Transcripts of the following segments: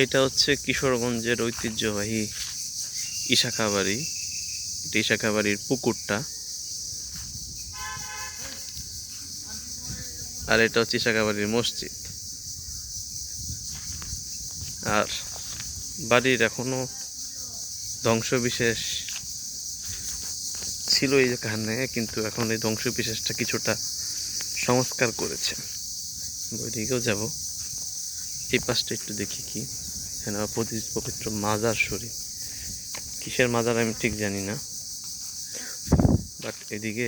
এটা হচ্ছে কিশোরগঞ্জের ঐতিহ্যবাহী ইশাখাবাড়ি। এটা ইশাখাবাড়ির পুকুরটা, আর এটা হচ্ছে ইশাখাবাড়ির মসজিদ। আর বাড়ির এখনো ধ্বংসবিশেষ ছিল এইখানে, কিন্তু এখন এই ধ্বংসবিশেষটা কিছুটা সংস্কার করেছে। ওইদিকেও যাব, এই পাশটা একটু দেখি কি এখানে পবিত্র মাজার শরীফ। কিসের মাজার আমি ঠিক জানি না, বাট এদিকে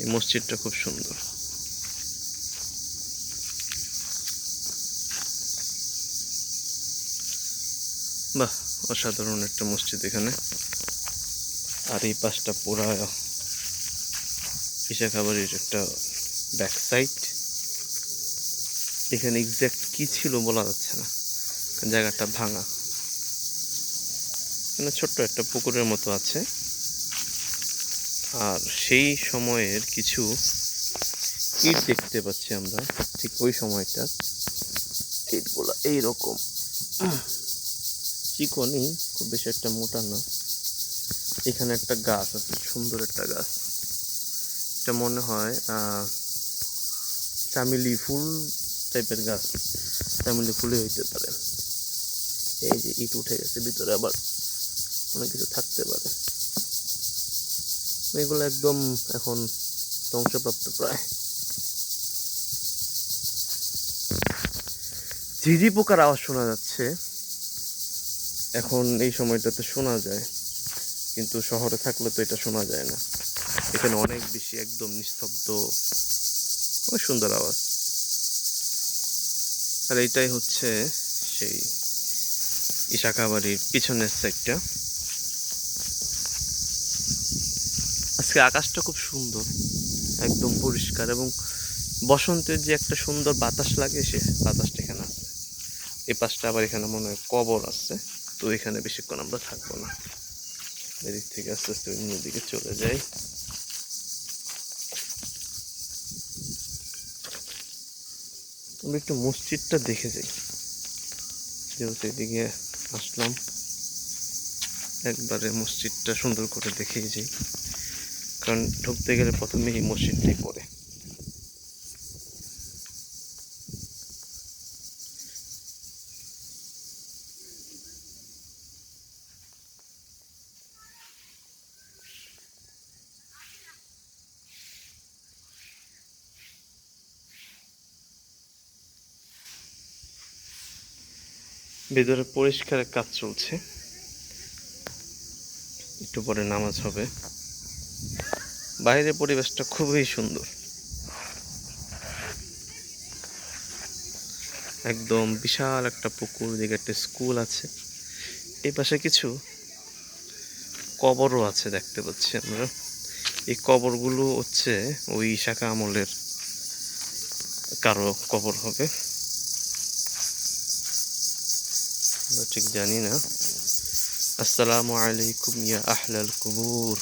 এই মসজিদটা খুব সুন্দর। বাহ, অসাধারণ একটা মসজিদ এখানে। আর এই পাশটা পুরা ইশাখাবাড়ির একটা ব্যাক সাইড। এখানে এক্সাক্ট কি ছিল বলা যাচ্ছে না, জায়গাটা ভাঙা। এখানে ছোট্ট একটা পুকুরের মতো আছে। আর সেই সময়ের কিছু ইট দেখতে পাচ্ছি আমরা, ঠিক ওই সময়টা ইটগুলা এইরকম চিকনই, খুব বেশি একটা মোটা না। এখানে একটা গাছ আছে, সুন্দর একটা গাছ। এটা মনে হয় চামেলি ফুল টাইপের গাছ, চামেলি ফুলই হইতে পারে। এই যে ইট উঠে গেছে, ভিতরে আবার অনেক কিছু থাকতে পারে। এগুলো একদম এখন ধ্বংসপ্রাপ্ত প্রায়। ঝিঝি পোকার আওয়াজ শোনা যাচ্ছে এখন, এই সময়টাতে শোনা যায়, কিন্তু শহরে থাকলে তো এটা শোনা যায় না। এখানে অনেক বেশি একদম নিস্তব্ধ, অনেক সুন্দর আওয়াজ। আর এইটাই হচ্ছে সেই ইশাখাবাড়ির পিছনের সাইডটা। আজকে আকাশটা খুব সুন্দর, একদম পরিষ্কার, এবং বসন্তের যে একটা সুন্দর বাতাস লাগে, সে বাতাসটা এখানে আছে। এই পাশটা আবার এখানে মনে হয় কবর আছে, তো এখানে বেশিক্ষণ আমরা থাকবো না। এদিক থেকে আস্তে আস্তে অন্যদিকে চলে যাই। আমরা একটু মসজিদটা দেখে যাই, যেহেতু এদিকে আসলাম, একবারে মসজিদটা সুন্দর করে দেখেই যাই, কারণ ঢুকতে গেলে প্রথমে এই মসজিদটাই পড়ে। ভেতরে পরিষ্কারের কাজ চলছে, একটু পরে নামাজ হবে। বাইরের পরিবেশটা খুবই সুন্দর, একদম বিশাল একটা পুকুর, দিকে একটা স্কুল আছে। এই পাশে কিছু কবরও আছে দেখতে পাচ্ছি আমরা। এই কবরগুলো হচ্ছে ওই শাখা আমলের কারো কবর হবে, আমরা ঠিক জানি না। আসসালামু আলাইকুম ইয়া আহলাল কুবুর।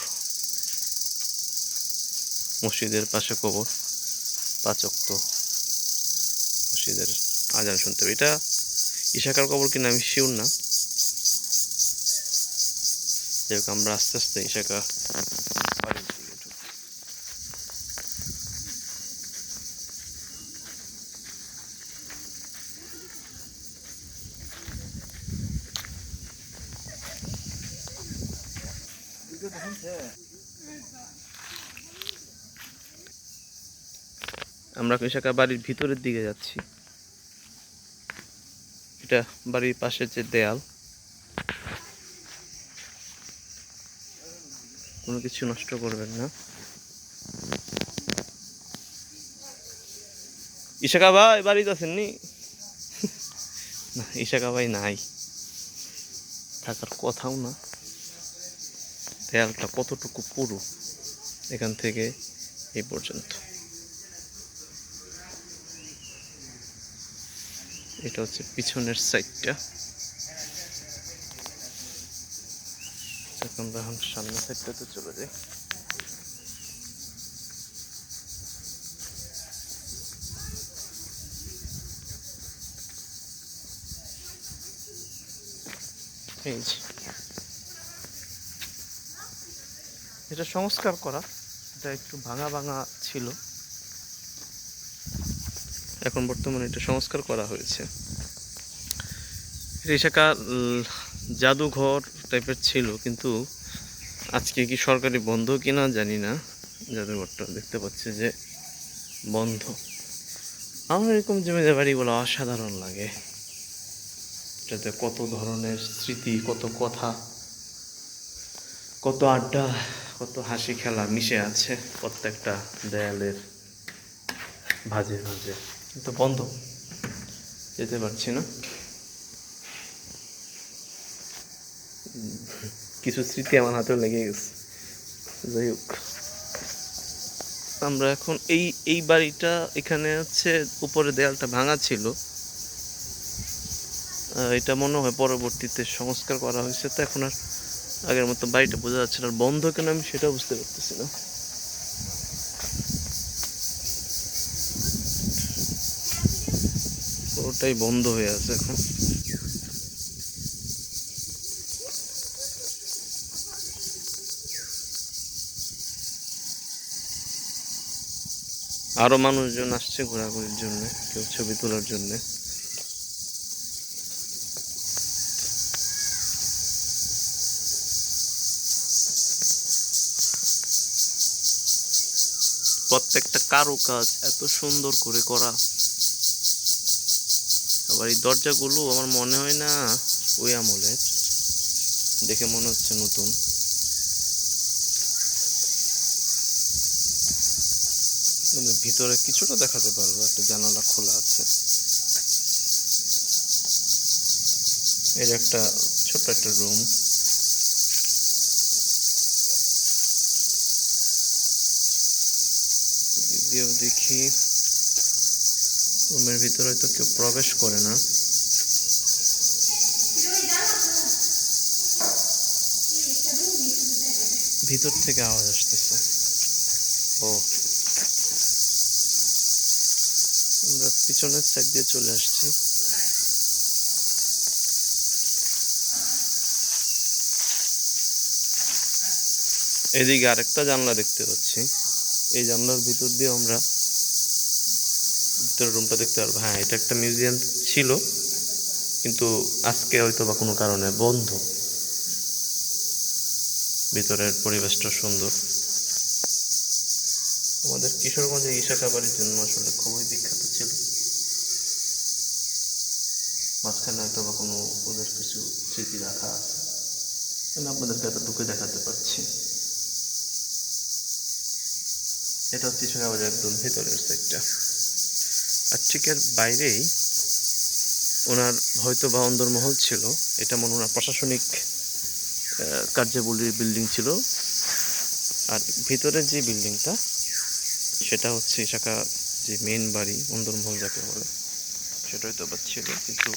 মসজিদের পাশে কবর, 5 ওয়াক্ত মসজিদের আজান শুনতে হবে। এটা ইশাকার কবর কিনা আমি শিওর না। যাই হোক, আমরা আস্তে আস্তে ইশাকা বাড়ির দিকে ঢুকি। আমরা ইশাকা বাড়ির ভিতরের দিকে যাচ্ছি। এটা বাড়ির পাশে যে দেয়াল, কোনো কিছু নষ্ট করবেন না। ইশাকা ভাই বাড়িতে আছেননি? না, ইশাকা ভাই নাই, থাকার কথাও না। দেয়ালটা কতটুকু পুরু এখান থেকে এই পর্যন্ত। এটা হচ্ছে পিছনের সাইডটা। আমরা এখন সামনের সাইডটাতে চলে যাই। এই যে এটা সংস্কার করা, এটা একটু ভাঙা ভাঙা ছিল, এখন বর্তমানে এটা সংস্কার করা হয়েছে। রিসাকা জাদুঘর টাইপের ছিল, কিন্তু আজকে কি সরকারি বন্ধ কিনা জানি না। জাদুঘরটা দেখতে পাচ্ছি যে বন্ধ। আমার এরকম জমিদার বাড়িগুলো অসাধারণ লাগে, এটাতে কত ধরনের স্মৃতি, কত কথা, কত আড্ডা, কত হাসি খেলা মিশে আছে প্রত্যেকটা দেয়ালের ভাঁজে ভাঁজে। কিন্তু বন্ধ, যেতে পারছি না। কিছু স্মৃতি আমার হাতেও লেগে গেছে। যাই হোক, আমরা এখন এই বাড়িটা, এখানে হচ্ছে উপরে দেয়ালটা ভাঙা ছিল, এটা মনে হয় পরবর্তীতে সংস্কার করা হয়েছে, তো এখন আর আগের মতো বাড়িটা বোঝা যাচ্ছে না। আর বন্ধ কেন আমি সেটা বুঝতে পারতেছি না। পুরোটাই বন্ধ হয়ে আছে এখন। আরো মানুষজন আসছে ঘোরাঘুরির জন্য, কেউ ছবি তোলার জন্য। প্রত্যেকটা কারুকাজ এত সুন্দর করে করা। আবার এই দরজাগুলো আমার মনে হয় না ওই আমলের, দেখে মনে হচ্ছে নতুন। ভিতরে কিছুটা দেখাতে পারবো, একটা জানালা খোলা আছে। এর একটা ছোট্ট একটা রুম, দিয়েও দেখি। রুমের ভিতরে তো কেউ প্রবেশ করে না। ভিতর থেকে আওয়াজ আসতেছে। ও, আমরা পিছনের সাইড দিয়ে চলে আসছি। এদিকে আরেকটা জানলা দেখতে পাচ্ছি, এই জানলার ভিতর দিয়ে আমরা ভিতরের রুমটা দেখতে পারবো। হ্যাঁ, এটা একটা মিউজিয়াম ছিল, কিন্তু আজকে হয়তো বা কোনো কারণে বন্ধ। ভিতরের পরিবেশটা সুন্দর। আমাদের কিশোরগঞ্জে ইশাকা বাড়ির জন্য আসলে খুবই বিখ্যাত ছিল। মাঝখানে হয়তো বা কোনো ওদের কিছু স্মৃতি রাখা আছে, আমি আপনাদেরকে এতটুকু দেখাতে পারছি। এটা হচ্ছে ইশাকা বাড়ির একদম ভেতরের সাইডটা। আর ঠিক এর বাইরেই ওনার হয়তো বা অন্দরমহল ছিল, এটা মনে ওনার প্রশাসনিক কার্যাবলীর বিল্ডিং ছিল। আর ভিতরের যে বিল্ডিংটা, সেটা হচ্ছে ইশাকা যে মেন বাড়ি, অন্দরমহল যাকে বলে, সেটা হয়তো বা ছিল। কিন্তু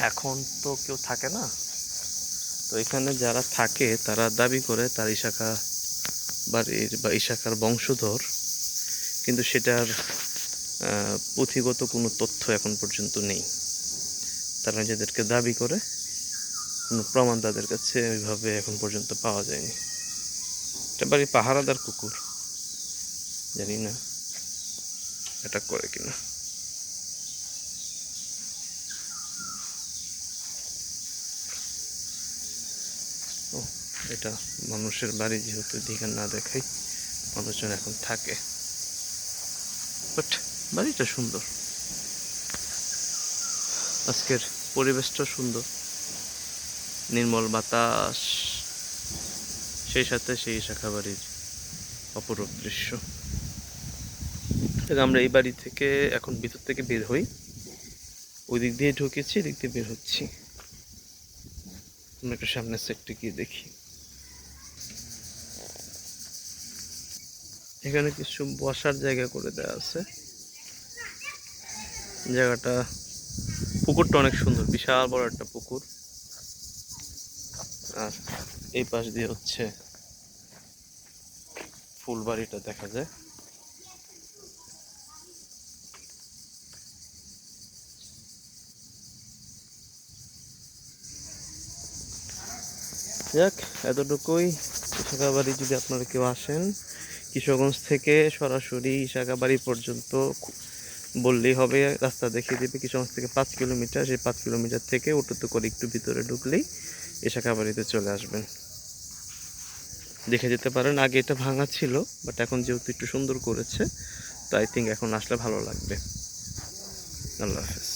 এখন তো কেউ থাকে না, তো এখানে যারা থাকে তারা দাবি করে তার ইশাকা বাড়ির বা ইশাকার বংশধর, কিন্তু সেটার পুঁথিগত কোনো তথ্য এখন পর্যন্ত নেই। তারা নিজেদেরকে দাবি করে, কোনো প্রমাণ তাদের কাছে ওইভাবে এখন পর্যন্ত পাওয়া যায়নি। এটা বাড়ি পাহারাদার কুকুর, জানি না অ্যাটাক করে কিনা। ও, এটা মানুষের বাড়ি, যেহেতু দিকে না দেখাই, মানুষজন এখন থাকে, বাট বাড়িটা সুন্দর। আজকের পরিবেশটা সুন্দর, নির্মল বাতাস, সেই সাথে সেই শাখা বাড়ির অপরূপ দৃশ্য। আমরা এই বাড়ি থেকে এখন ভিতর থেকে বের হই, ওই দিক দিয়ে ঢুকেছি, এদিক দিয়ে বের হচ্ছি। আমরা একটু সামনের সাইডটা গিয়ে দেখি। এখানে কিছু বসার জায়গা করে দেওয়া আছে। জায়গাটা, পুকুরটা অনেক সুন্দর, বিশাল বড় একটা পুকুর। আর এই পাশ দিয়ে হচ্ছে ফুলবাড়িটা দেখা যায়। যাক, এতটুকুই। ইসাকাবাড়ি যদি আপনারা কেউ আসেন, কিশোরগঞ্জ থেকে সরাসরি ইসাকাবাড়ি পর্যন্ত বললেই হবে, রাস্তা দেখিয়ে দেবে। কিশোরগঞ্জ থেকে 5 কিলোমিটার, সেই 5 কিলোমিটার থেকে অটোতে করে একটু ভিতরে ঢুকলেই ইসাকাবাড়িতে চলে আসবেন। দেখে যেতে পারেন। আগে এটা ভাঙা ছিল, বাট এখন যেহেতু একটু সুন্দর করেছে, তো আই থিঙ্ক এখন আসলে ভালো লাগবে। আল্লাহ হাফেজ।